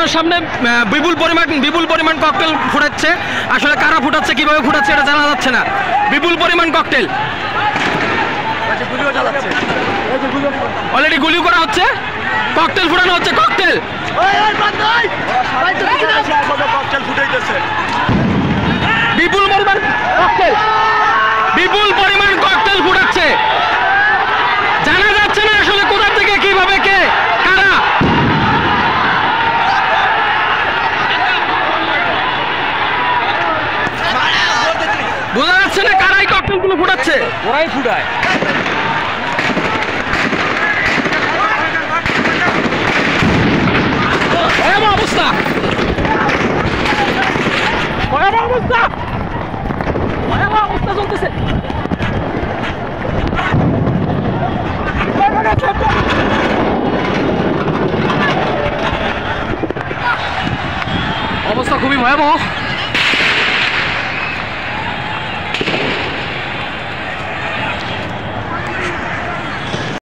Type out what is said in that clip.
আমার সামনে বিপুল পরিমাণ ককটেল ফুটাচ্ছে। আসলে কারা ফুটাচ্ছে, কিভাবে ফুটাচ্ছে এটা জানা যাচ্ছে না। বিপুল পরিমাণ ককটেল, অলরেডি গুলি করা হচ্ছে, ককটেল ফুটানো হচ্ছে। ককটেল বিপুল পরিমাণ ককটেল ফুটাচ্ছে। জানা যাচ্ছে না আসলে কোথা থেকে, কিভাবে, কে কারা। বোঝা যাচ্ছে না কারাই ককটেল গুলো ফুটাচ্ছে। ওরাই ফুটায়। অবস্থা চলতেছে। অবস্থা খুবই ভয়াবহ।